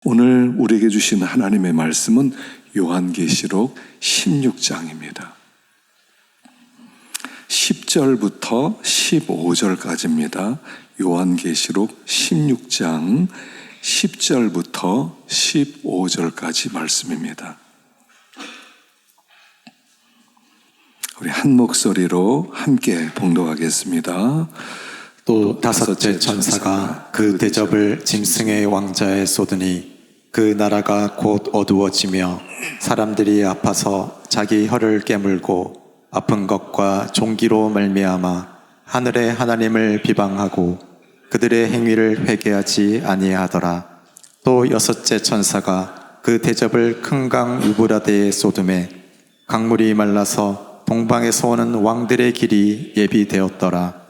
오늘 우리에게 주신 하나님의 말씀은 요한계시록 16장입니다. 10절부터 15절까지입니다. 요한계시록 16장 10절부터 15절까지 말씀입니다. 우리 한 목소리로 함께 봉독하겠습니다. 또 다섯째 천사가 그 대접을 짐승의 왕자에 쏟으니 그 나라가 곧 어두워지며 사람들이 아파서 자기 혀를 깨물고 아픈 것과 종기로 말미암아 하늘의 하나님을 비방하고 그들의 행위를 회개하지 아니하더라. 또 여섯째 천사가 그 대접을 큰 강 유브라데에 쏟음에 강물이 말라서 동방에서 오는 왕들의 길이 예비되었더라.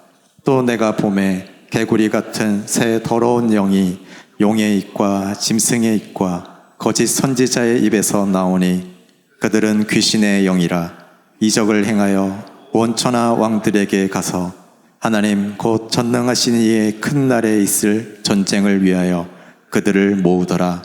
또 내가 봄에 개구리 같은 새 더러운 영이 용의 입과 짐승의 입과 거짓 선지자의 입에서 나오니 그들은 귀신의 영이라. 이적을 행하여 원천하 왕들에게 가서 하나님 곧 전능하신 이의 큰 날에 있을 전쟁을 위하여 그들을 모으더라.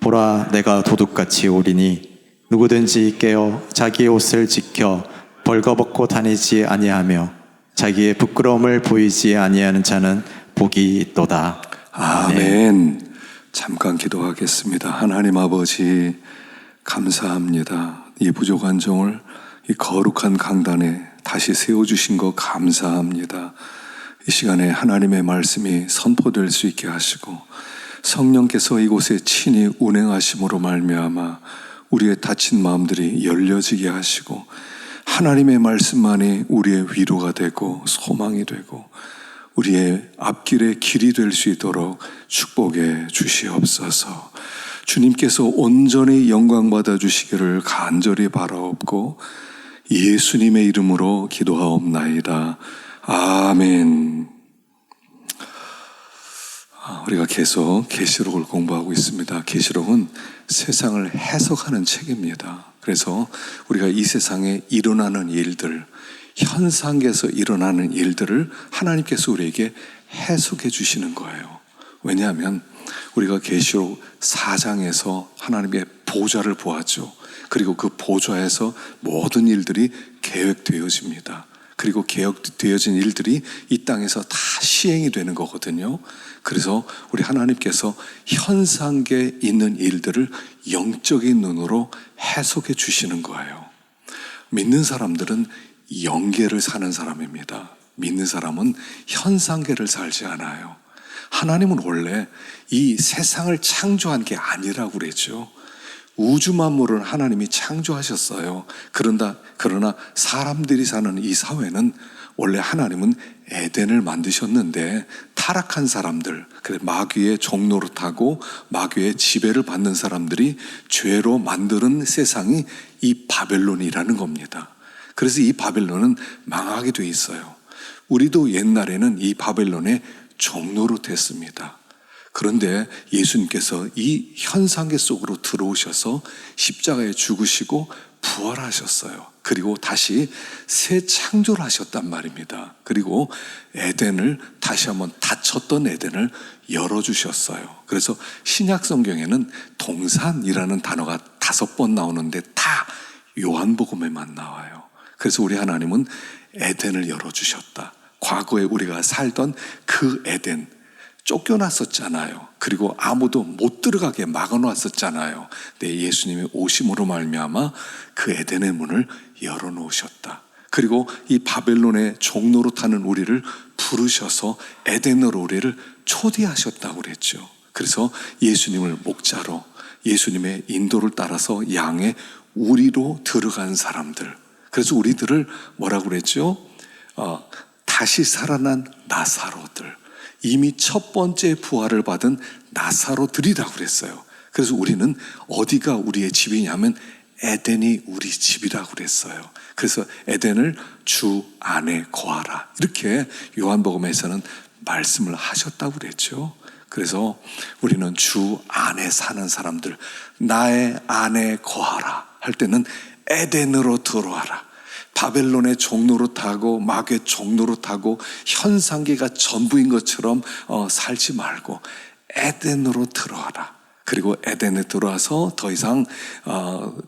보라, 내가 도둑같이 오리니 누구든지 깨어 자기의 옷을 지켜 벌거벗고 다니지 아니하며 자기의 부끄러움을 보이지 아니하는 자는 복이 있도다. 아멘. 잠깐 기도하겠습니다. 하나님 아버지, 감사합니다. 이 부족한 종을 이 거룩한 강단에 다시 세워주신 것 감사합니다. 이 시간에 하나님의 말씀이 선포될 수 있게 하시고 성령께서 이곳에 친히 운행하심으로 말미암아 우리의 다친 마음들이 열려지게 하시고 하나님의 말씀만이 우리의 위로가 되고 소망이 되고 우리의 앞길의 길이 될 수 있도록 축복해 주시옵소서. 주님께서 온전히 영광 받아 주시기를 간절히 바라옵고 예수님의 이름으로 기도하옵나이다. 아멘. 우리가 계속 계시록을 공부하고 있습니다. 계시록은 세상을 해석하는 책입니다. 그래서 우리가 이 세상에 일어나는 일들, 현상에서 일어나는 일들을 하나님께서 우리에게 해석해 주시는 거예요. 왜냐하면 우리가 계시록 4장에서 하나님의 보좌를 보았죠. 그리고 그 보좌에서 모든 일들이 계획되어집니다. 그리고 계획되어진 일들이 이 땅에서 다 시행이 되는 거거든요. 그래서 우리 하나님께서 현상계에 있는 일들을 영적인 눈으로 해석해 주시는 거예요. 믿는 사람들은 영계를 사는 사람입니다. 믿는 사람은 현상계를 살지 않아요. 하나님은 원래 이 세상을 창조한 게 아니라고 그랬죠. 우주 만물을 하나님이 창조하셨어요. 그러나 사람들이 사는 이 사회는 원래 하나님은 에덴을 만드셨는데 타락한 사람들, 마귀의 종노릇하고 마귀의 지배를 받는 사람들이 죄로 만드는 세상이 이 바벨론이라는 겁니다. 그래서 이 바벨론은 망하게 돼 있어요. 우리도 옛날에는 이 바벨론의 종노릇했습니다. 그런데 예수님께서 이 현상계 속으로 들어오셔서 십자가에 죽으시고 부활하셨어요. 그리고 다시 새 창조를 하셨단 말입니다. 그리고 에덴을 다시 한번 닫혔던 에덴을 열어주셨어요. 그래서 신약 성경에는 동산이라는 단어가 5번 나오는데 다 요한복음에만 나와요. 그래서 우리 하나님은 에덴을 열어주셨다. 과거에 우리가 살던 그 에덴, 쫓겨났었잖아요. 그리고 아무도 못 들어가게 막아놨었잖아요. 근데 예수님의 오심으로 말미암아 그 에덴의 문을 열어놓으셨다. 그리고 이 바벨론의 종노릇하는 우리를 부르셔서 에덴으로 우리를 초대하셨다고 그랬죠. 그래서 예수님을 목자로 예수님의 인도를 따라서 양의 우리로 들어간 사람들. 그래서 우리들을 뭐라고 그랬죠? 다시 살아난 나사로들. 이미 첫 번째 부활을 받은 나사로들이라고 그랬어요. 그래서 우리는 어디가 우리의 집이냐면 에덴이 우리 집이라고 그랬어요. 그래서 에덴을 주 안에 거하라. 이렇게 요한복음에서는 말씀을 하셨다고 그랬죠. 그래서 우리는 주 안에 사는 사람들, 나의 안에 거하라 할 때는 에덴으로 들어와라. 바벨론의 종노릇하고 마귀의 종노릇하고 현상계가 전부인 것처럼 살지 말고 에덴으로 들어와라. 그리고 에덴에 들어와서 더 이상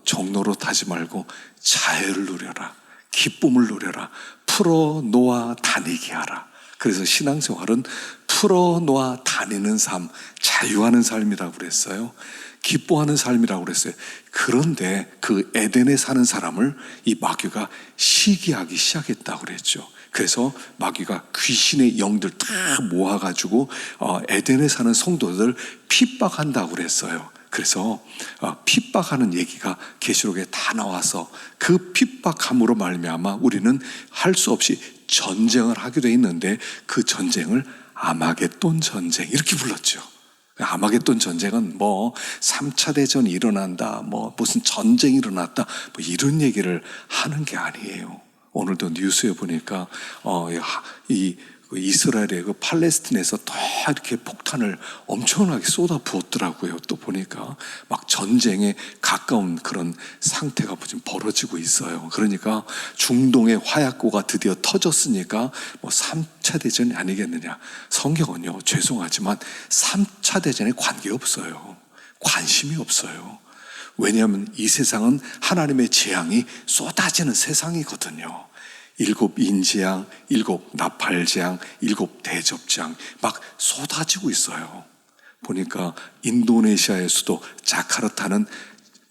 종로로 타지 말고 자유를 누려라. 기쁨을 누려라. 풀어놓아 다니게 하라. 그래서 신앙생활은 풀어놓아 다니는 삶, 자유하는 삶이라고 그랬어요. 기뻐하는 삶이라고 그랬어요. 그런데 그 에덴에 사는 사람을 이 마귀가 시기하기 시작했다고 그랬죠. 그래서 마귀가 귀신의 영들 다 모아가지고 에덴에 사는 성도들 핍박한다고 그랬어요. 그래서 핍박하는 얘기가 계시록에 다 나와서 그 핍박함으로 말미암아 우리는 할 수 없이 전쟁을 하게 돼 있는데 그 전쟁을 아마겟돈 전쟁 이렇게 불렀죠. 아마겟돈 전쟁은 뭐 3차 대전이 일어난다, 뭐 무슨 전쟁이 일어났다, 뭐 이런 얘기를 하는 게 아니에요. 오늘도 뉴스에 보니까 이 이스라엘의 그 팔레스틴에서 다 이렇게 폭탄을 엄청나게 쏟아 부었더라고요. 또 보니까 막 전쟁에 가까운 그런 상태가 지금 벌어지고 있어요. 그러니까 중동의 화약고가 드디어 터졌으니까 뭐 3차 대전이 아니겠느냐. 성경은요, 죄송하지만 3차 대전에 관계없어요. 관심이 없어요. 왜냐하면 이 세상은 하나님의 재앙이 쏟아지는 세상이거든요. 7 인재앙, 7 나팔재앙, 7 대접재앙 막 쏟아지고 있어요. 보니까 인도네시아의 수도 자카르타는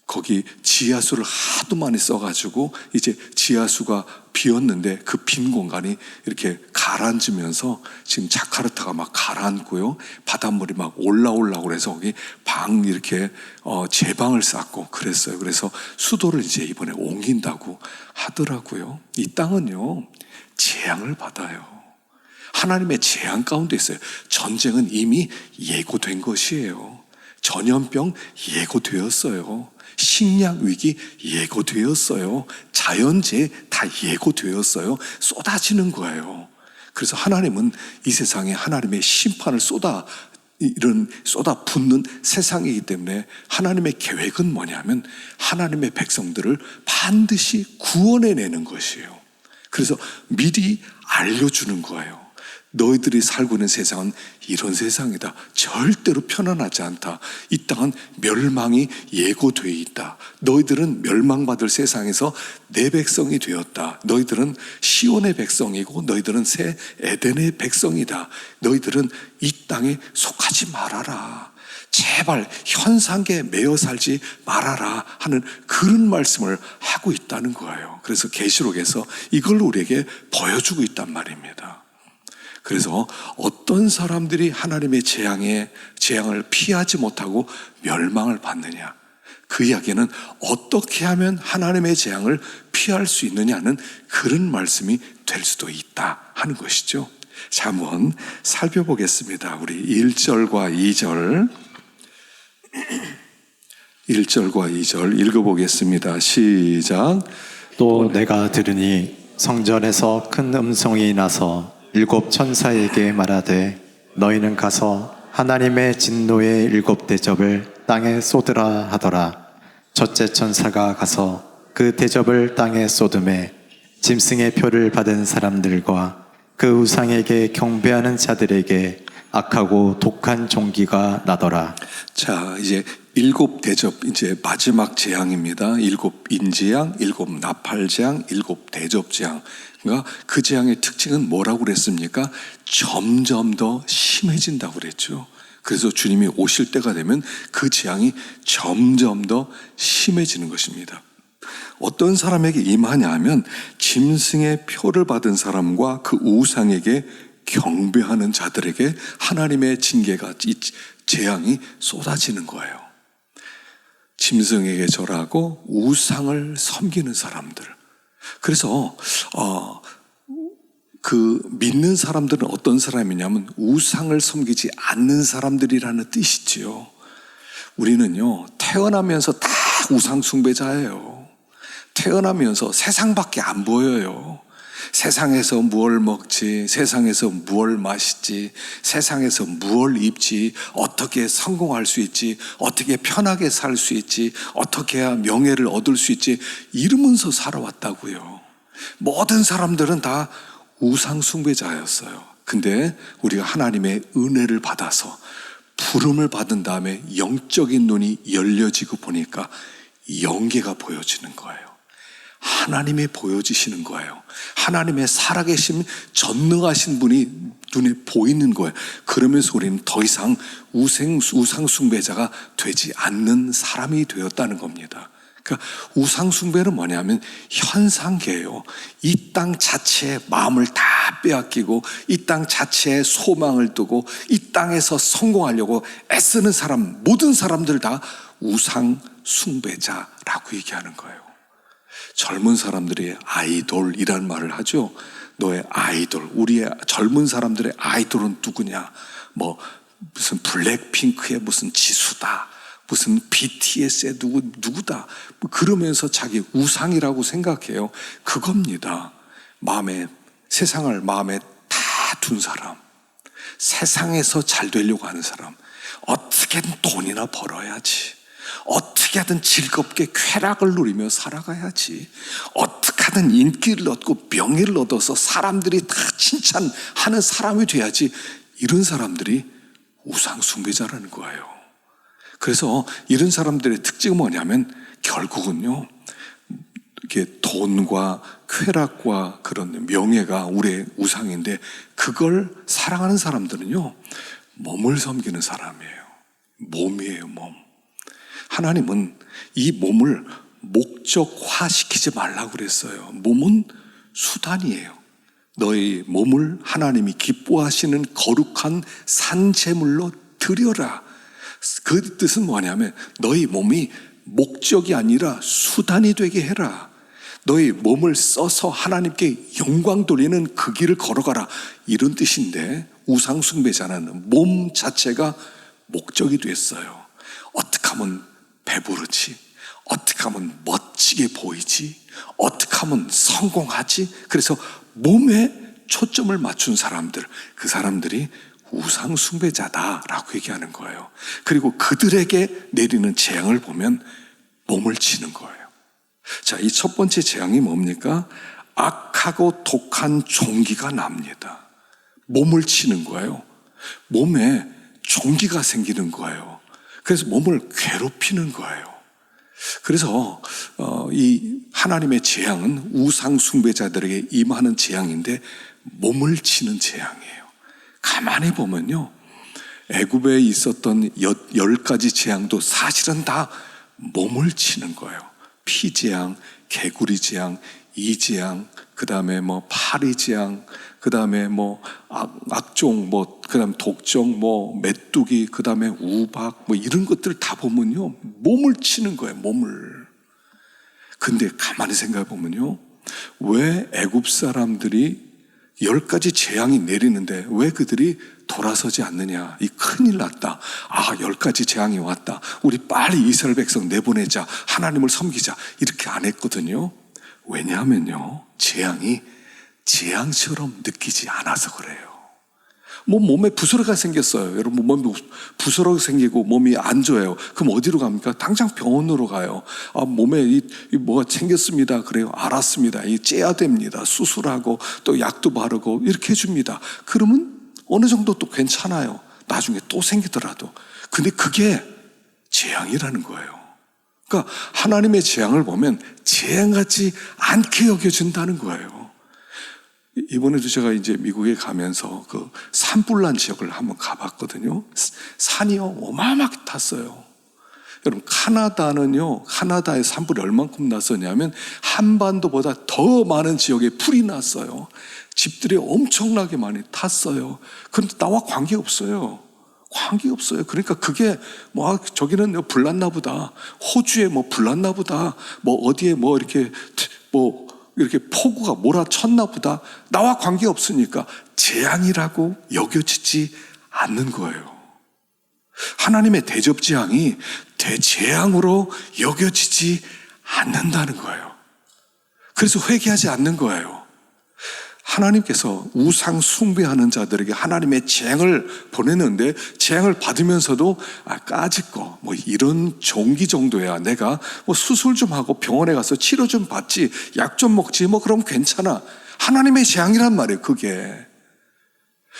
거기 지하수를 하도 많이 써가지고 이제 지하수가 비었는데 그 빈 공간이 이렇게 가라앉으면서 지금 자카르타가 막 가라앉고요. 바닷물이 막 올라오려고 그래서 거기 방 이렇게 제방을 쌓고 그랬어요. 그래서 수도를 이제 이번에 옮긴다고 하더라고요. 이 땅은요, 재앙을 받아요. 하나님의 재앙 가운데 있어요. 전쟁은 이미 예고된 것이에요. 전염병 예고되었어요. 식량 위기 예고되었어요. 자연재해 다 예고되었어요. 쏟아지는 거예요. 그래서 하나님은 이 세상에 하나님의 심판을 쏟아 붓는 세상이기 때문에 하나님의 계획은 뭐냐면 하나님의 백성들을 반드시 구원해내는 것이에요. 그래서 미리 알려주는 거예요. 너희들이 살고 있는 세상은 이런 세상이다. 절대로 편안하지 않다. 이 땅은 멸망이 예고되어 있다. 너희들은 멸망받을 세상에서 내 백성이 되었다. 너희들은 시온의 백성이고 너희들은 새 에덴의 백성이다. 너희들은 이 땅에 속하지 말아라. 제발 현상계에 매여 살지 말아라 하는 그런 말씀을 하고 있다는 거예요. 그래서 계시록에서 이걸 우리에게 보여주고 있단 말입니다. 그래서 어떤 사람들이 하나님의 재앙을 피하지 못하고 멸망을 받느냐, 그 이야기는 어떻게 하면 하나님의 재앙을 피할 수 있느냐는 그런 말씀이 될 수도 있다 하는 것이죠. 자, 한번 살펴보겠습니다. 우리 1절과 2절 1절과 2절 읽어보겠습니다. 시작. 또 내가 들으니 성전에서 큰 음성이 나서 7 천사에게 말하되 너희는 가서 하나님의 진노의 7 대접을 땅에 쏟으라 하더라. 첫째 천사가 가서 그 대접을 땅에 쏟음에 짐승의 표를 받은 사람들과 그 우상에게 경배하는 자들에게 악하고 독한 종기가 나더라. 자, 이제 7 대접, 이제 마지막 재앙입니다. 7 인재앙, 7 나팔재앙, 7 대접재앙. 그러니까 그 재앙의 특징은 뭐라고 그랬습니까? 점점 더 심해진다고 그랬죠. 그래서 주님이 오실 때가 되면 그 재앙이 점점 더 심해지는 것입니다. 어떤 사람에게 임하냐 하면 짐승의 표를 받은 사람과 그 우상에게 경배하는 자들에게 하나님의 징계가, 이 재앙이 쏟아지는 거예요. 짐승에게 절하고 우상을 섬기는 사람들. 그래서 그 믿는 사람들은 어떤 사람이냐면 우상을 섬기지 않는 사람들이라는 뜻이지요. 우리는요, 태어나면서 다 우상 숭배자예요. 태어나면서 세상밖에 안 보여요. 세상에서 무얼 먹지, 세상에서 무얼 마시지, 세상에서 무얼 입지, 어떻게 성공할 수 있지, 어떻게 편하게 살 수 있지, 어떻게 해야 명예를 얻을 수 있지, 이러면서 살아왔다고요. 모든 사람들은 다 우상 숭배자였어요. 근데 우리가 하나님의 은혜를 받아서 부름을 받은 다음에 영적인 눈이 열려지고 보니까 영계가 보여지는 거예요. 하나님이 보여지시는 거예요. 하나님의 살아계신 전능하신 분이 눈에 보이는 거예요. 그러면서 우리는 더 이상 우상 숭배자가 되지 않는 사람이 되었다는 겁니다. 그러니까 우상 숭배는 뭐냐면 현상계예요. 이 땅 자체에 마음을 다 빼앗기고 이 땅 자체에 소망을 두고 이 땅에서 성공하려고 애쓰는 사람, 모든 사람들 다 우상 숭배자라고 얘기하는 거예요. 젊은 사람들이 아이돌이라는 말을 하죠. 너의 아이돌, 우리의 젊은 사람들의 아이돌은 누구냐? 뭐 무슨 블랙핑크의 무슨 지수다, 무슨 BTS의 누구다, 뭐 그러면서 자기 우상이라고 생각해요. 그겁니다. 세상을 마음에 다 둔 사람, 세상에서 잘 되려고 하는 사람, 어떻게든 돈이나 벌어야지, 어떻게 하든 즐겁게 쾌락을 누리며 살아가야지, 어떻게 하든 인기를 얻고 명예를 얻어서 사람들이 다 칭찬하는 사람이 돼야지, 이런 사람들이 우상 숭배자라는 거예요. 그래서 이런 사람들의 특징은 뭐냐면 결국은요, 이렇게 돈과 쾌락과 그런 명예가 우리의 우상인데, 그걸 사랑하는 사람들은요 몸을 섬기는 사람이에요. 몸이에요, 몸. 하나님은 이 몸을 목적화시키지 말라고 그랬어요. 몸은 수단이에요. 너희 몸을 하나님이 기뻐하시는 거룩한 산제물로 드려라. 그 뜻은 뭐냐면 너희 몸이 목적이 아니라 수단이 되게 해라. 너희 몸을 써서 하나님께 영광 돌리는 그 길을 걸어가라, 이런 뜻인데, 우상 숭배자는 몸 자체가 목적이 됐어요. 어떻게 하면 배부르지, 어떻게 하면 멋지게 보이지, 어떻게 하면 성공하지, 그래서 몸에 초점을 맞춘 사람들, 그 사람들이 우상 숭배자다라고 얘기하는 거예요. 그리고 그들에게 내리는 재앙을 보면 몸을 치는 거예요. 자, 이 첫 번째 재앙이 뭡니까? 악하고 독한 종기가 납니다. 몸을 치는 거예요. 몸에 종기가 생기는 거예요. 그래서 몸을 괴롭히는 거예요. 그래서 이 하나님의 재앙은 우상 숭배자들에게 임하는 재앙인데 몸을 치는 재앙이에요. 가만히 보면요, 애굽에 있었던 10가지 재앙도 사실은 다 몸을 치는 거예요. 피재앙, 개구리 재앙, 이재앙, 그 다음에 뭐 파리 재앙, 그 다음에 뭐 악종, 뭐 그 다음 독종, 뭐 메뚜기, 그 다음에 우박, 뭐 이런 것들 다 보면요 몸을 치는 거예요, 몸을. 근데 가만히 생각해 보면요, 왜 애굽 사람들이 10가지 재앙이 내리는데 왜 그들이 돌아서지 않느냐? 이 큰일 났다. 10가지 재앙이 왔다. 우리 빨리 이스라엘 백성 내보내자. 하나님을 섬기자. 이렇게 안 했거든요. 왜냐하면요, 재앙이 재앙처럼 느끼지 않아서 그래요. 몸에 부스러기가 생겼어요. 여러분, 몸에 부스러기 생기고 몸이 안 좋아요. 그럼 어디로 갑니까? 당장 병원으로 가요. 몸에 뭐가 생겼습니다. 그래요. 알았습니다. 째야 됩니다. 수술하고 또 약도 바르고 이렇게 해줍니다. 그러면 어느 정도 또 괜찮아요. 나중에 또 생기더라도. 근데 그게 재앙이라는 거예요. 그러니까 하나님의 재앙을 보면 재앙같이 않게 여겨진다는 거예요. 이번에도 제가 이제 미국에 가면서 그 산불난 지역을 한번 가봤거든요. 산이요, 어마어마하게 탔어요. 여러분, 카나다에 산불이 얼만큼 났었냐면 한반도보다 더 많은 지역에 불이 났어요. 집들이 엄청나게 많이 탔어요. 그런데 나와 관계없어요. 관계없어요. 그러니까 그게 저기는 불났나 보다, 호주에 불났나 보다, 어디에 이렇게 폭우가 몰아쳤나 보다, 나와 관계없으니까 재앙이라고 여겨지지 않는 거예요. 하나님의 대접재앙이 대재앙으로 여겨지지 않는다는 거예요. 그래서 회개하지 않는 거예요. 하나님께서 우상 숭배하는 자들에게 하나님의 재앙을 보내는데, 재앙을 받으면서도 까짓거 이런 종기 정도야, 내가 수술 좀 하고 병원에 가서 치료 좀 받지, 약 좀 먹지, 그럼 괜찮아. 하나님의 재앙이란 말이에요, 그게.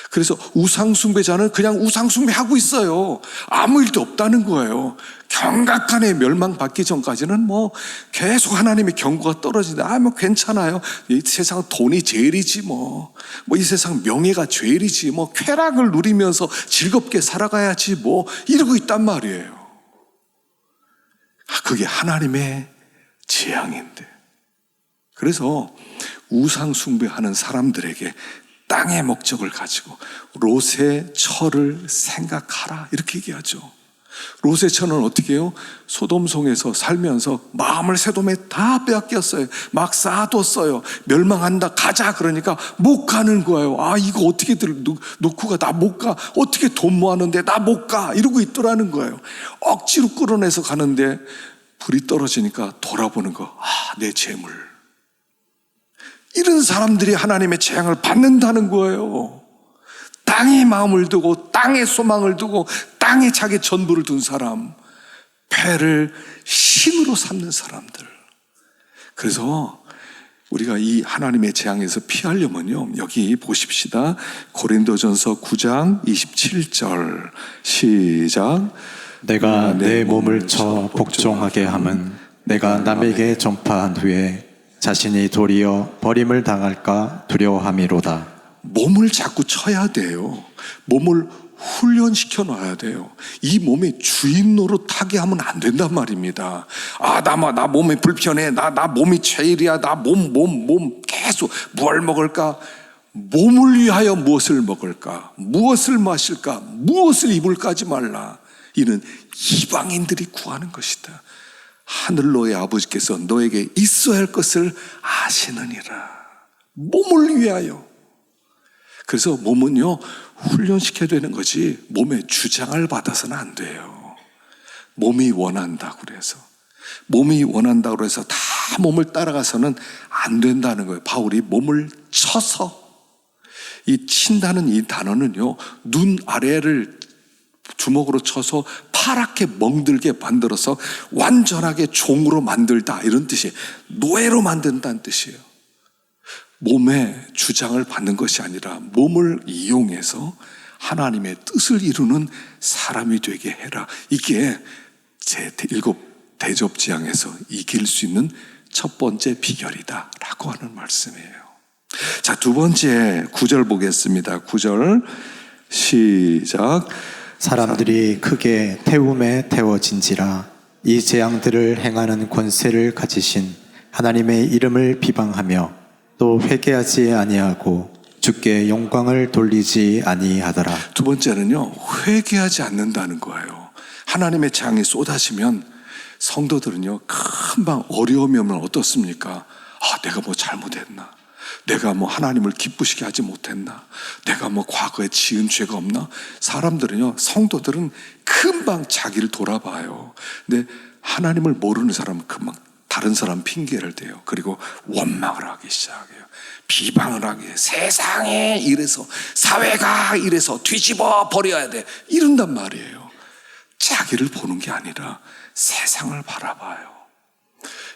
그래서 우상숭배자는 그냥 우상숭배하고 있어요. 아무 일도 없다는 거예요. 경각간에 멸망받기 전까지는 뭐 계속 하나님의 경고가 떨어진다. 뭐 괜찮아요. 이 세상 돈이 제일이지 뭐 이 세상 명예가 제일이지 뭐 쾌락을 누리면서 즐겁게 살아가야지 뭐 이러고 있단 말이에요. 그게 하나님의 재앙인데. 그래서 우상숭배하는 사람들에게 땅의 목적을 가지고 롯의 처를 생각하라 이렇게 얘기하죠. 롯의 처는 어떻게 해요? 소돔성에서 살면서 마음을 세돔에 다 빼앗겼어요. 막 쌓아뒀어요. 멸망한다 가자 그러니까 못 가는 거예요. 이거 어떻게들 놓고 가? 나 못 가. 어떻게 돈 모았는데 나 못 가. 이러고 있더라는 거예요. 억지로 끌어내서 가는데 불이 떨어지니까 돌아보는 거. 내 재물. 이런 사람들이 하나님의 재앙을 받는다는 거예요. 땅에 마음을 두고 땅에 소망을 두고 땅에 자기 전부를 둔 사람, 배를 신으로 삼는 사람들. 그래서 우리가 이 하나님의 재앙에서 피하려면요, 여기 보십시다. 고린도전서 9장 27절 시작. 내가 내 몸을 쳐 복종하게 함은 내가 남에게 전파한 후에 자신이 도리어 버림을 당할까 두려워함이로다. 몸을 자꾸 쳐야 돼요. 몸을 훈련시켜 놔야 돼요. 이 몸의 주인 노릇하게 하면 안 된단 말입니다. 나 몸이 불편해. 나 몸이 제일이야. 나 몸 계속 뭘 먹을까? 몸을 위하여 무엇을 먹을까? 무엇을 마실까? 무엇을 입을까지 말라. 이는 이방인들이 구하는 것이다. 하늘로의 아버지께서 너에게 있어야 할 것을 아시느니라. 몸을 위하여. 그래서 몸은요, 훈련시켜야 되는 거지 몸에 주장을 받아서는 안 돼요. 몸이 원한다고 그래서. 몸이 원한다고 해서 다 몸을 따라가서는 안 된다는 거예요. 바울이 몸을 쳐서, 이 친다는 이 단어는요, 눈 아래를 주먹으로 쳐서 파랗게 멍들게 만들어서 완전하게 종으로 만들다 이런 뜻이에요. 노예로 만든다는 뜻이에요. 몸에 주장을 받는 것이 아니라 몸을 이용해서 하나님의 뜻을 이루는 사람이 되게 해라. 이게 제 7 대접지향에서 이길 수 있는 첫 번째 비결이다 라고 하는 말씀이에요. 자, 두 번째 9절 보겠습니다. 9절 시작. 사람들이 크게 태움에 태워진지라. 이 재앙들을 행하는 권세를 가지신 하나님의 이름을 비방하며 또 회개하지 아니하고 주께 영광을 돌리지 아니하더라. 두 번째는요, 회개하지 않는다는 거예요. 하나님의 재앙이 쏟아지면 성도들은요, 금방 어려움이 오면 어떻습니까? 내가 뭐 잘못했나? 내가 뭐 하나님을 기쁘시게 하지 못했나? 내가 뭐 과거에 지은 죄가 없나? 사람들은요, 성도들은 금방 자기를 돌아봐요. 근데 하나님을 모르는 사람은 금방 다른 사람 핑계를 대요. 그리고 원망을 하기 시작해요. 비방을 하기. 세상에 이래서, 사회가 이래서 뒤집어 버려야 돼. 이런단 말이에요. 자기를 보는 게 아니라 세상을 바라봐요.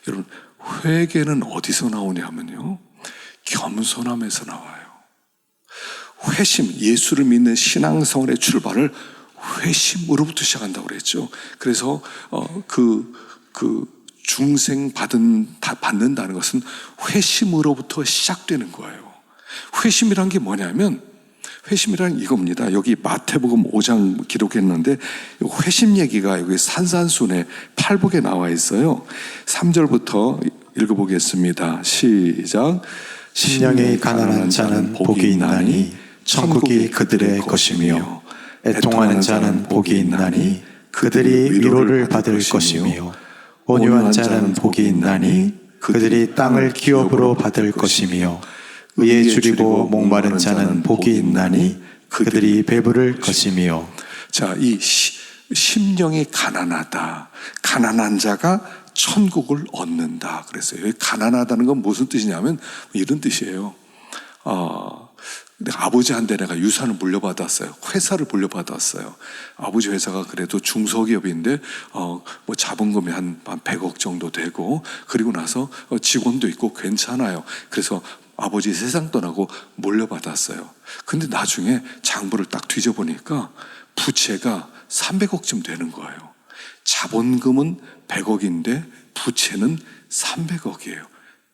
여러분, 회개는 어디서 나오냐 하면요, 겸손함에서 나와요. 회심, 예수를 믿는 신앙생활의 출발을 회심으로부터 시작한다고 그랬죠. 그래서 중생 받는다는 것은 회심으로부터 시작되는 거예요. 회심이란 게 뭐냐면, 회심이란 이겁니다. 여기 마태복음 5장 기록했는데 회심 얘기가 여기 산산순의 팔복에 나와 있어요. 3절부터 읽어보겠습니다. 시작. 심령이 가난한 자는 복이 있나니 천국이 그들의 것이며, 애통하는 자는 복이 있나니 그들이 위로를 받을 것이며, 온유한 자는 복이 있나니 그들이 땅을 기업으로 받을 것이며, 의에 줄이고 목마른 자는 복이 있나니 그들이 배부를 것이며. 자, 이 심령이 가난하다, 가난한 자가 천국을 얻는다 그랬어요. 여기 가난하다는 건 무슨 뜻이냐면 이런 뜻이에요. 내가 아버지한테 내가 유산을 물려받았어요. 회사를 물려받았어요. 아버지 회사가 그래도 중소기업인데 뭐 자본금이 한 100억 정도 되고, 그리고 나서 직원도 있고 괜찮아요. 그래서 아버지 세상 떠나고 물려받았어요. 근데 나중에 장부를 딱 뒤져보니까 부채가 300억쯤 되는 거예요. 자본금은 100억인데 부채는 300억이에요.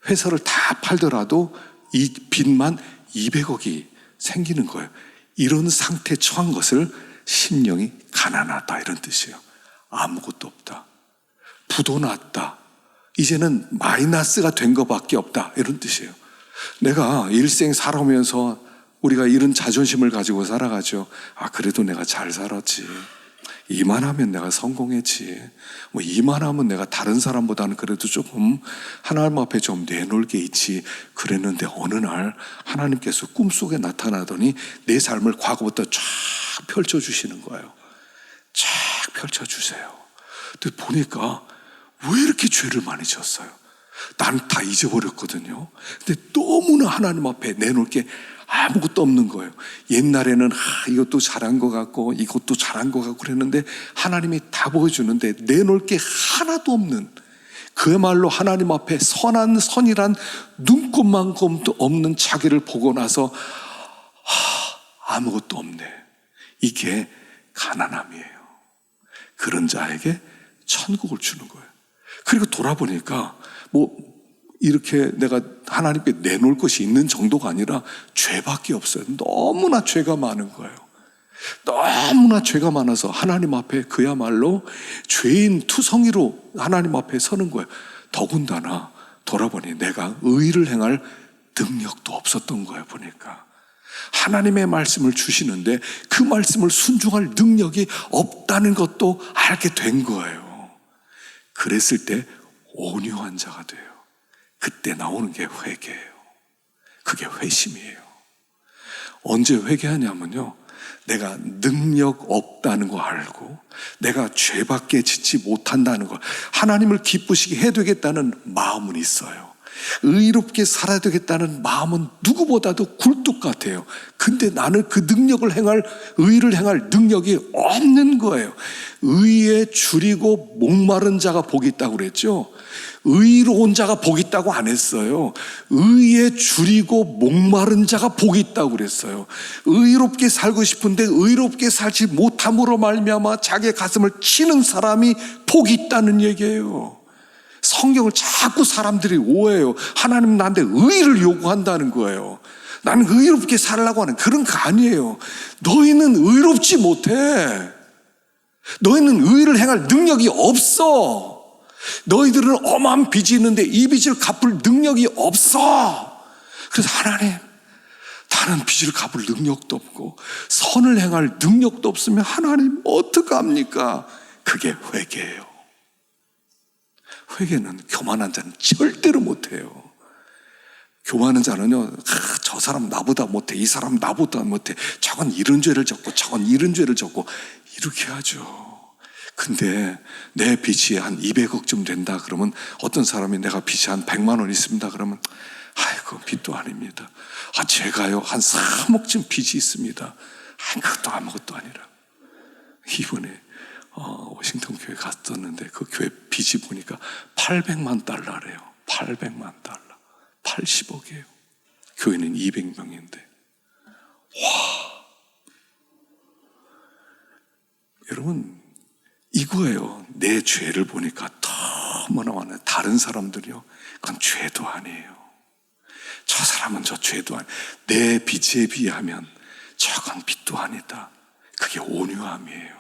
회사를 다 팔더라도 이 빚만 200억이 생기는 거예요. 이런 상태에 처한 것을 심령이 가난하다 이런 뜻이에요. 아무것도 없다. 부도 났다. 이제는 마이너스가 된 것밖에 없다 이런 뜻이에요. 내가 일생 살아오면서 우리가 이런 자존심을 가지고 살아가죠. 그래도 내가 잘 살았지. 이만하면 내가 성공했지. 뭐 이만하면 내가 다른 사람보다는 그래도 조금 하나님 앞에 좀 내놓을 게 있지. 그랬는데 어느 날 하나님께서 꿈속에 나타나더니 내 삶을 과거부터 쫙 펼쳐주시는 거예요. 쫙 펼쳐주세요. 근데 보니까 왜 이렇게 죄를 많이 졌어요? 나는 다 잊어버렸거든요. 근데 너무나 하나님 앞에 내놓을 게 아무것도 없는 거예요. 옛날에는 이것도 잘한 것 같고 이것도 잘한 것 같고 그랬는데 하나님이 다 보여주는데 내놓을 게 하나도 없는, 그야말로 하나님 앞에 선한 선이란 눈곱만큼도 없는 자기를 보고 나서 아무것도 없네. 이게 가난함이에요. 그런 자에게 천국을 주는 거예요. 그리고 돌아보니까 이렇게 내가 하나님께 내놓을 것이 있는 정도가 아니라 죄밖에 없어요. 너무나 죄가 많은 거예요. 너무나 죄가 많아서 하나님 앞에 그야말로 죄인 투성이로 하나님 앞에 서는 거예요. 더군다나 돌아보니 내가 의를 행할 능력도 없었던 거예요. 보니까 하나님의 말씀을 주시는데 그 말씀을 순종할 능력이 없다는 것도 알게 된 거예요. 그랬을 때 온유한 자가 돼요. 그때 나오는 게 회개예요. 그게 회심이에요. 언제 회개하냐면요, 내가 능력 없다는 거 알고 내가 죄밖에 짓지 못한다는 거, 하나님을 기쁘시게 해야 되겠다는 마음은 있어요. 의롭게 살아야 되겠다는 마음은 누구보다도 굴뚝 같아요. 근데 나는 그 능력을 행할, 의를 행할 능력이 없는 거예요. 의에 줄이고 목마른 자가 복이 있다고 그랬죠. 의로운 자가 복이 있다고 안 했어요. 의에 줄이고 목마른 자가 복이 있다고 그랬어요. 의롭게 살고 싶은데 의롭게 살지 못함으로 말미암아 자기의 가슴을 치는 사람이 복이 있다는 얘기예요. 성경을 자꾸 사람들이 오해해요. 하나님 나한테 의를 요구한다는 거예요. 나는 의롭게 살려고 하는 그런 거 아니에요. 너희는 의롭지 못해. 너희는 의를 행할 능력이 없어. 너희들은 어마한 빚이 있는데 이 빚을 갚을 능력이 없어. 그래서 하나님, 나는 빚을 갚을 능력도 없고 선을 행할 능력도 없으면 하나님 어떡합니까? 그게 회개예요. 회개는 교만한 자는 절대로 못해요. 교만한 자는요, 저 사람 나보다 못해, 이 사람 나보다 못해, 저건 이런 죄를 졌고 저건 이런 죄를 졌고 이렇게 하죠. 근데 내 빚이 한 200억쯤 된다 그러면, 어떤 사람이 내가 빚이 한 100만 원 있습니다 그러면, 아이고 빚도 아닙니다. 제가요 한 3억쯤 빚이 있습니다. 그것도 아무것도 아니라. 이번에 워싱턴 교회 갔었는데 그 교회 빚이 보니까 800만 달러래요. 800만 달러. 80억이에요. 교회는 200명인데. 여러분, 이거예요. 내 죄를 보니까 너무나 많아요. 다른 사람들이요, 그건 죄도 아니에요. 저 사람은 저 죄도 아니에요. 내 빚에 비하면 저건 빚도 아니다. 그게 온유함이에요.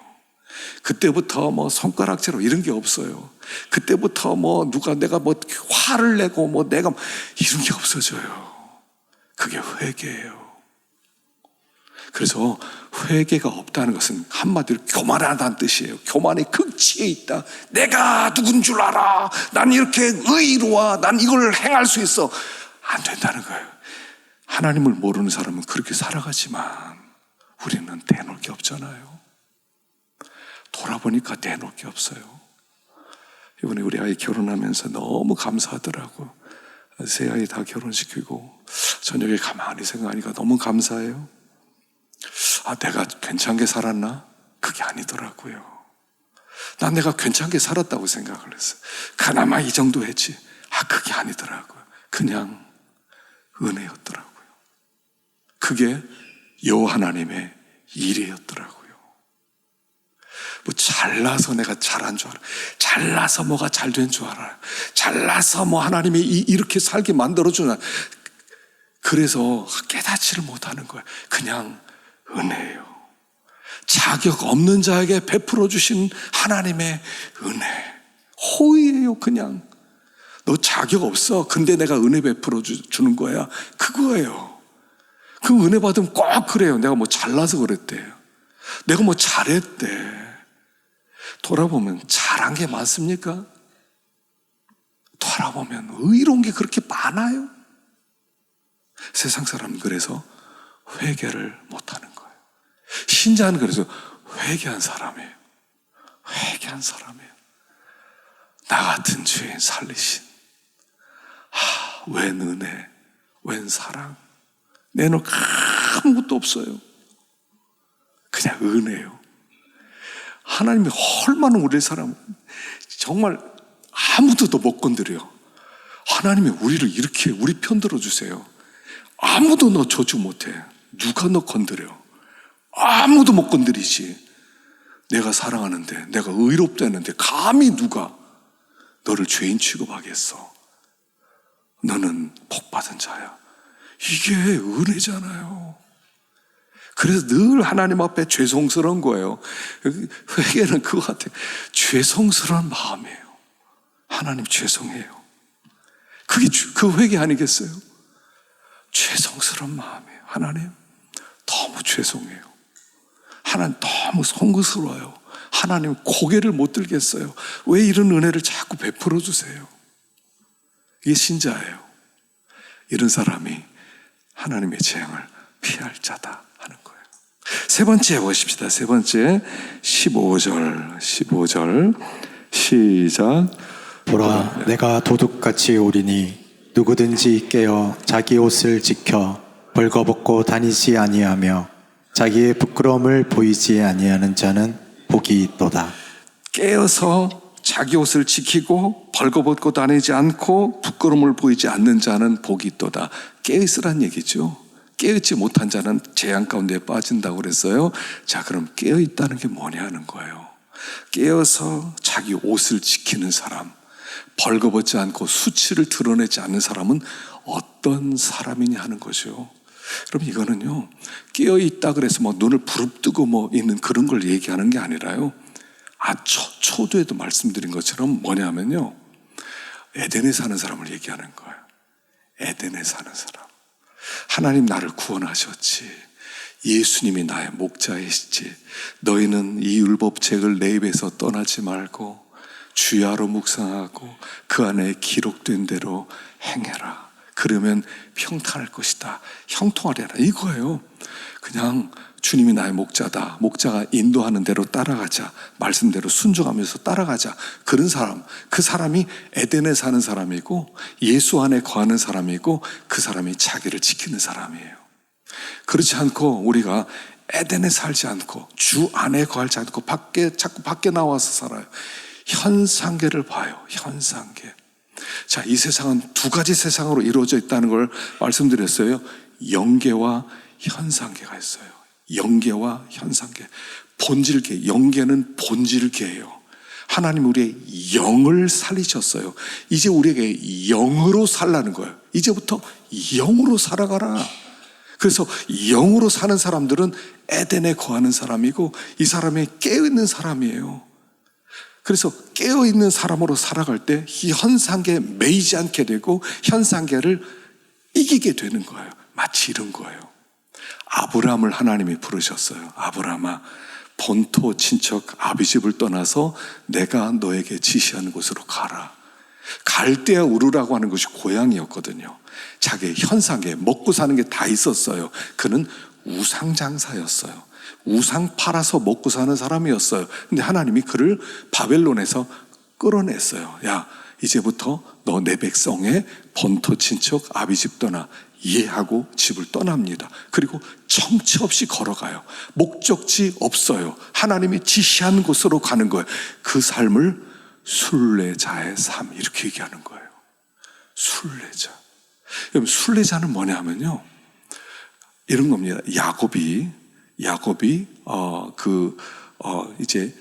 그때부터 손가락질로 이런 게 없어요. 그때부터 누가 내가 화를 내고 내가 이런 게 없어져요. 그게 회개예요. 그래서 회개가 없다는 것은 한마디로 교만하다는 뜻이에요. 교만의 극치에 있다. 내가 누군 줄 알아. 난 이렇게 의로워. 난 이걸 행할 수 있어. 안 된다는 거예요. 하나님을 모르는 사람은 그렇게 살아가지만 우리는 대놓을 게 없잖아요. 돌아보니까 대놓을 게 없어요. 이번에 우리 아이 결혼하면서 너무 감사하더라고요. 세 아이 다 결혼시키고 저녁에 가만히 생각하니까 너무 감사해요. 내가 괜찮게 살았나? 그게 아니더라고요. 난 내가 괜찮게 살았다고 생각을 했어요. 그나마 이 정도 했지. 그게 아니더라고요. 그냥 은혜였더라고요. 그게 여호와 하나님의 일이었더라고요. 뭐 잘나서 내가 잘한 줄 알아. 잘나서 뭐가 잘 된 줄 알아요. 잘나서 뭐 하나님이 이렇게 살게 만들어주나. 그래서 깨닫지를 못하는 거예요. 그냥 은혜예요. 자격 없는 자에게 베풀어 주신 하나님의 은혜. 호의예요. 그냥 너 자격 없어. 근데 내가 은혜 베풀어 주는 거야. 그거예요. 그 은혜 받으면 꼭 그래요. 내가 뭐 잘나서 그랬대요. 내가 뭐 잘했대. 돌아보면 잘한 게 많습니까? 돌아보면 의로운 게 그렇게 많아요? 세상 사람은 그래서 회개를 못하는 거예요. 신자는 그래서 회개한 사람이에요. 회개한 사람이에요. 나 같은 죄인 살리신 웬 은혜, 웬 사랑. 내놓을 아무것도 없어요. 그냥 은혜요. 하나님이 얼마나 우리의 사람 정말 아무도 더 못 건드려요. 하나님이 우리를 이렇게 우리 편 들어주세요. 아무도 너 저주 못해. 누가 너 건드려? 아무도 못 건드리지. 내가 사랑하는데, 내가 의롭다는데 감히 누가 너를 죄인 취급하겠어? 너는 복받은 자야. 이게 은혜잖아요. 그래서 늘 하나님 앞에 죄송스러운 거예요. 회개는 그거 같아요. 죄송스러운 마음이에요. 하나님 죄송해요. 그게 그 회개 아니겠어요? 죄송스러운 마음이에요. 하나님 너무 죄송해요. 하나님 너무 송구스러워요. 하나님 고개를 못 들겠어요. 왜 이런 은혜를 자꾸 베풀어 주세요? 이게 신자예요. 이런 사람이 하나님의 재앙을 피할 자다 하는 거예요. 세 번째 보십시다. 세 번째 15절 시작. 보라, 내가 도둑같이 오리니 누구든지 깨어 자기 옷을 지켜 벌거벗고 다니지 아니하며 자기의 부끄러움을 보이지 아니하는 자는 복이 있도다. 깨어서 자기 옷을 지키고 벌거벗고 다니지 않고 부끄러움을 보이지 않는 자는 복이 있도다. 깨어있으란 얘기죠. 깨어있지 못한 자는 재앙 가운데 빠진다고 그랬어요. 자, 그럼 깨어있다는 게 뭐냐 하는 거예요. 깨어서 자기 옷을 지키는 사람, 벌거벗지 않고 수치를 드러내지 않는 사람은 어떤 사람이냐 하는 거죠. 그럼 이거는요, 깨어있다 그래서 뭐 눈을 부릅뜨고 뭐 있는 그런 걸 얘기하는 게 아니라요. 초도에도 말씀드린 것처럼 뭐냐면요, 에덴에 사는 사람을 얘기하는 거예요. 에덴에 사는 사람. 하나님 나를 구원하셨지. 예수님이 나의 목자이시지. 너희는 이 율법책을 내 입에서 떠나지 말고 주야로 묵상하고 그 안에 기록된 대로 행해라. 그러면 평탄할 것이다. 형통하리라. 이거예요. 그냥 주님이 나의 목자다. 목자가 인도하는 대로 따라가자. 말씀대로 순종하면서 따라가자. 그런 사람, 그 사람이 에덴에 사는 사람이고 예수 안에 거하는 사람이고 그 사람이 자기를 지키는 사람이에요. 그렇지 않고 우리가 에덴에 살지 않고 주 안에 거하지 않고 자꾸 밖에 나와서 살아요. 현상계를 봐요. 현상계. 자, 이 세상은 두 가지 세상으로 이루어져 있다는 걸 말씀드렸어요. 영계와 현상계가 있어요. 영계와 현상계. 본질계. 영계는 본질계예요. 하나님 우리의 영을 살리셨어요. 이제 우리에게 영으로 살라는 거예요. 이제부터 영으로 살아가라. 그래서 영으로 사는 사람들은 에덴에 거하는 사람이고 이 사람이 깨어있는 사람이에요. 그래서 깨어있는 사람으로 살아갈 때 이 현상계에 매이지 않게 되고 현상계를 이기게 되는 거예요. 마치 이런 거예요. 아브라함을 하나님이 부르셨어요. 아브라함아, 본토 친척 아비집을 떠나서 내가 너에게 지시하는 곳으로 가라. 갈대아 우르라고 하는 것이 고향이었거든요. 자기의 현상계, 먹고 사는 게 다 있었어요. 그는 우상장사였어요. 우상 팔아서 먹고 사는 사람이었어요. 근데 하나님이 그를 바벨론에서 끌어냈어요. 야, 이제부터 너 내 백성의 본토 친척 아비집 떠나. 이해하고 집을 떠납니다. 그리고 정처 없이 걸어가요. 목적지 없어요. 하나님이 지시한 곳으로 가는 거예요. 그 삶을 순례자의 삶, 이렇게 얘기하는 거예요. 순례자. 여러분, 순례자는 뭐냐 하면요, 이런 겁니다. 야곱이 이제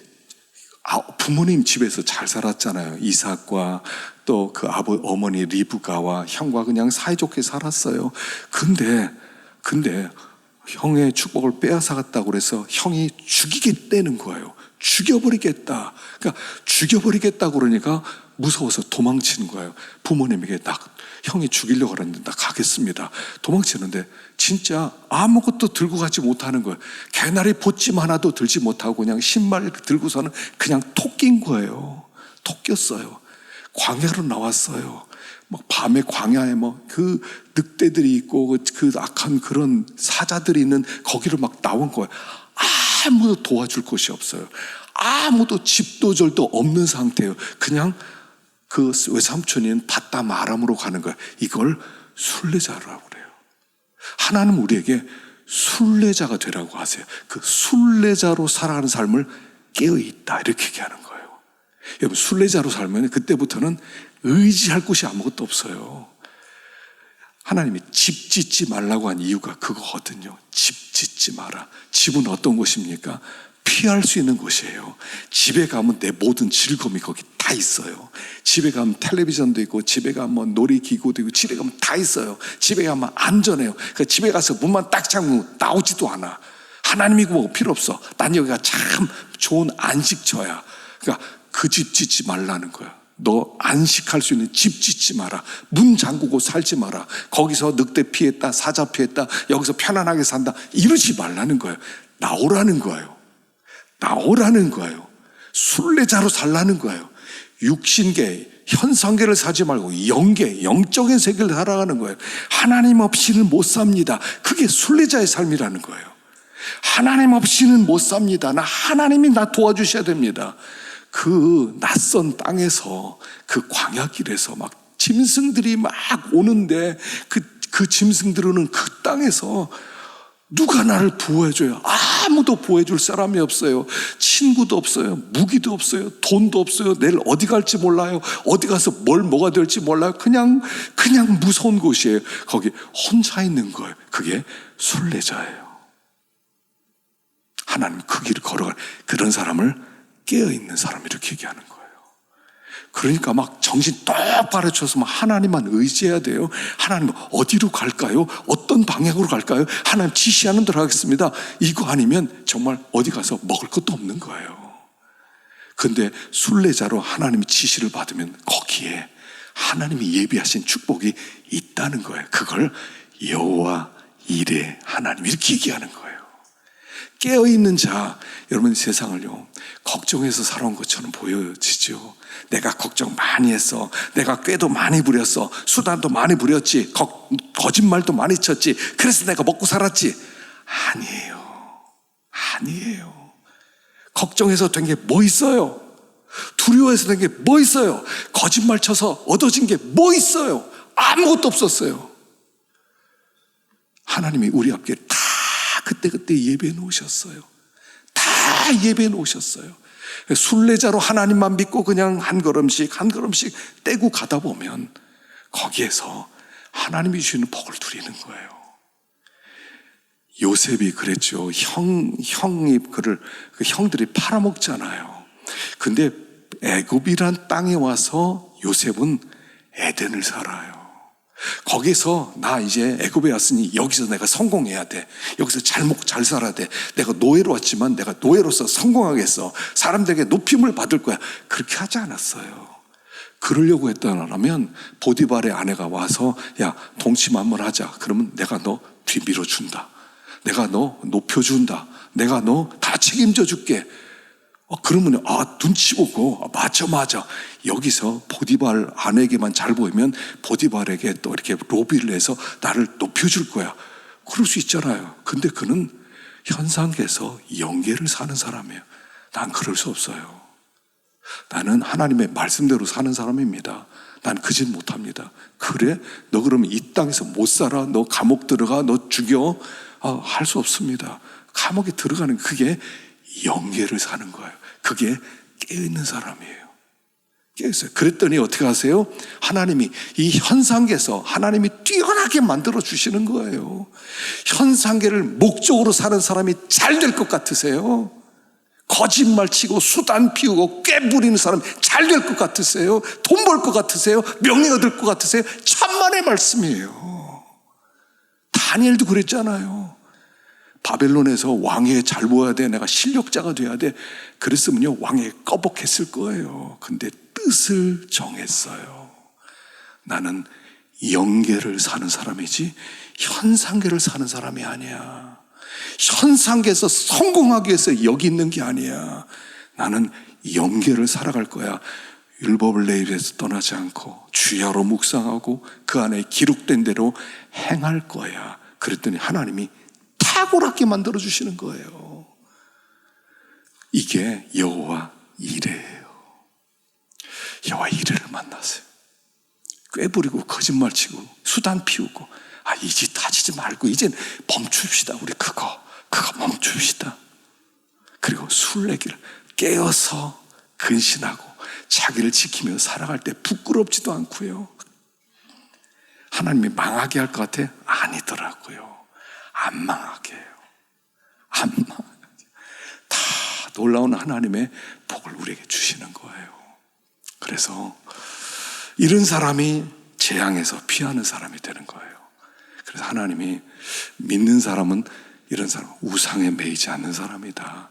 부모님 집에서 잘 살았잖아요. 이삭과 또 그 어머니 리브가와 형과 그냥 사이좋게 살았어요. 근데 형의 축복을 빼앗아갔다고 그래서 형이 죽이겠다는 거예요. 죽여버리겠다. 그러니까 죽여버리겠다고 그러니까 무서워서 도망치는 거예요. 부모님에게 형이 죽이려고 하는데 나 가겠습니다. 도망치는데 진짜 아무것도 들고 가지 못하는 거예요. 개나리 보찜 하나도 들지 못하고 그냥 신발 들고서는 그냥 토끼인 거예요. 토끼였어요. 광야로 나왔어요. 막 밤에 광야에 그 늑대들이 있고 그 악한 그런 사자들이 있는 거기로 막 나온 거예요. 아무도 도와줄 곳이 없어요. 아무도 집도 절도 없는 상태예요. 그냥 그 외삼촌인 바담 아람으로 가는 거예요. 이걸 순례자라고 그래요. 하나님 우리에게 순례자가 되라고 하세요. 그 순례자로 살아가는 삶을 깨어있다 이렇게 얘기하는 거예요. 여러분, 순례자로 살면 그때부터는 의지할 곳이 아무것도 없어요. 하나님이 집 짓지 말라고 한 이유가 그거거든요. 집 짓지 마라. 집은 어떤 곳입니까? 피할 수 있는 곳이에요. 집에 가면 내 모든 즐거움이 거기 다 있어요. 집에 가면 텔레비전도 있고, 집에 가면 놀이기구도 있고, 집에 가면 다 있어요. 집에 가면 안전해요. 그러니까 집에 가서 문만 딱 잠그고 나오지도 않아. 하나님이고 뭐 필요 없어. 난 여기가 참 좋은 안식처야. 그러니까 그 집 짓지 말라는 거야. 너 안식할 수 있는 집 짓지 마라. 문 잠그고 살지 마라. 거기서 늑대 피했다, 사자 피했다, 여기서 편안하게 산다, 이러지 말라는 거예요. 나오라는 거예요. 나오라는 거예요. 순례자로 살라는 거예요. 육신계, 현상계를 사지 말고 영계, 영적인 세계를 살아가는 거예요. 하나님 없이는 못 삽니다. 그게 순례자의 삶이라는 거예요. 하나님 없이는 못 삽니다. 하나님이 나 도와주셔야 됩니다. 그 낯선 땅에서, 그 광야길에서 막 짐승들이 막 오는데 그 짐승들은 그 땅에서 누가 나를 보호해줘요? 아무도 보호해줄 사람이 없어요. 친구도 없어요. 무기도 없어요. 돈도 없어요. 내일 어디 갈지 몰라요. 어디 가서 뭐가 될지 몰라요. 그냥 무서운 곳이에요. 거기 혼자 있는 거예요. 그게 순례자예요. 하나님 그 길을 걸어갈 그런 사람을 깨어있는 사람 이렇게 얘기하는 거예요. 그러니까 막 정신 똑바로 쳐서 막 하나님만 의지해야 돼요. 하나님 어디로 갈까요? 어떤 방향으로 갈까요? 하나님 지시하는 대로 하겠습니다. 이거 아니면 정말 어디 가서 먹을 것도 없는 거예요. 근데 순례자로 하나님의 지시를 받으면 거기에 하나님이 예비하신 축복이 있다는 거예요. 그걸 여호와 이레 하나님 이렇게 얘기하는 거예요. 깨어있는 자, 여러분 세상을요 걱정해서 살아온 것처럼 보여지죠. 내가 걱정 많이 했어. 내가 꾀도 많이 부렸어. 수단도 많이 부렸지. 거짓말도 많이 쳤지. 그래서 내가 먹고 살았지. 아니에요. 걱정해서 된 게 뭐 있어요? 두려워해서 된 게 뭐 있어요? 거짓말 쳐서 얻어진 게 뭐 있어요? 아무것도 없었어요. 하나님이 우리 앞에 다 그때 예배해 놓으셨어요. 다 예배해 놓으셨어요. 순례자로 하나님만 믿고 그냥 한 걸음씩 떼고 가다 보면 거기에서 하나님이 주시는 복을 누리는 거예요. 요셉이 그랬죠. 형이 그 형들이 팔아먹잖아요. 근데 애굽이란 땅에 와서 요셉은 에덴을 살아요. 거기서 나 이제 애굽에 왔으니 여기서 내가 성공해야 돼. 여기서 잘 먹고 잘 살아야 돼. 내가 노예로 왔지만 내가 노예로서 성공하겠어. 사람들에게 높임을 받을 거야. 그렇게 하지 않았어요. 그러려고 했다면 보디발의 아내가 와서 야 동치만물하자. 그러면 내가 너 뒤밀어 준다. 내가 너 높여준다. 내가 너 다 책임져 줄게. 그러면 눈치 보고 맞아 여기서 보디발 아내에게만 잘 보이면 보디발에게 또 이렇게 로비를 해서 나를 높여줄 거야. 그럴 수 있잖아요. 근데 그는 현상계에서 영계를 사는 사람이에요. 난 그럴 수 없어요. 나는 하나님의 말씀대로 사는 사람입니다. 난 그 짓 못합니다. 그래? 너 그러면 이 땅에서 못 살아? 너 감옥 들어가? 너 죽여? 할 수 없습니다. 감옥에 들어가는 그게 영계를 사는 거예요. 그게 깨어있는 사람이에요. 깨어있어요. 그랬더니 어떻게 하세요? 하나님이 이 현상계에서 하나님이 뛰어나게 만들어 주시는 거예요. 현상계를 목적으로 사는 사람이 잘 될 것 같으세요? 거짓말 치고 수단 피우고 꾀 부리는 사람 잘 될 것 같으세요? 돈 벌 것 같으세요? 명예 얻을 것 같으세요? 천만의 말씀이에요. 다니엘도 그랬잖아요. 바벨론에서 왕에 잘 보여야 돼. 내가 실력자가 돼야 돼. 그랬으면요 왕에 꺼벅했을 거예요. 근데 뜻을 정했어요. 나는 영계를 사는 사람이지 현상계를 사는 사람이 아니야. 현상계에서 성공하기 위해서 여기 있는 게 아니야. 나는 영계를 살아갈 거야. 율법을 내 입에서 떠나지 않고 주야로 묵상하고 그 안에 기록된 대로 행할 거야. 그랬더니 하나님이 탁월하게 만들어 주시는 거예요. 이게 여호와 이레예요. 여호와 이레를 만나세요. 꾀부리고 거짓말치고 수단 피우고 이 짓 하지 말고 이젠 멈춥시다. 우리 그거 멈춥시다. 그리고 술래기를 깨어서 근신하고 자기를 지키며 살아갈 때 부끄럽지도 않고요. 하나님이 망하게 할 것 같아? 아니더라고요. 안 망하게 해요. 안 망하게. 다 놀라운 하나님의 복을 우리에게 주시는 거예요. 그래서 이런 사람이 재앙에서 피하는 사람이 되는 거예요. 그래서 하나님이 믿는 사람은 이런 사람 우상에 매이지 않는 사람이다.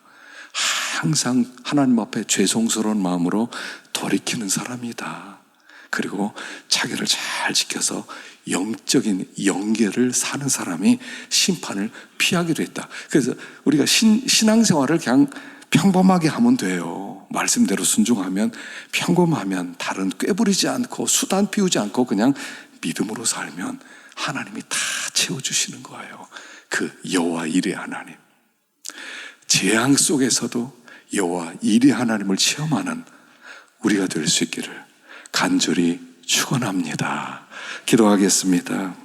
항상 하나님 앞에 죄송스러운 마음으로 돌이키는 사람이다. 그리고 자기를 잘 지켜서 영적인 영계를 사는 사람이 심판을 피하기로 했다. 그래서 우리가 신앙생활을 그냥 평범하게 하면 돼요. 말씀대로 순종하면 평범하면 다른 꾀부리지 않고 수단 피우지 않고 그냥 믿음으로 살면 하나님이 다 채워주시는 거예요. 그 여호와 이레 하나님. 재앙 속에서도 여호와 이레 하나님을 체험하는 우리가 될 수 있기를 간절히 축원합니다. 기도하겠습니다.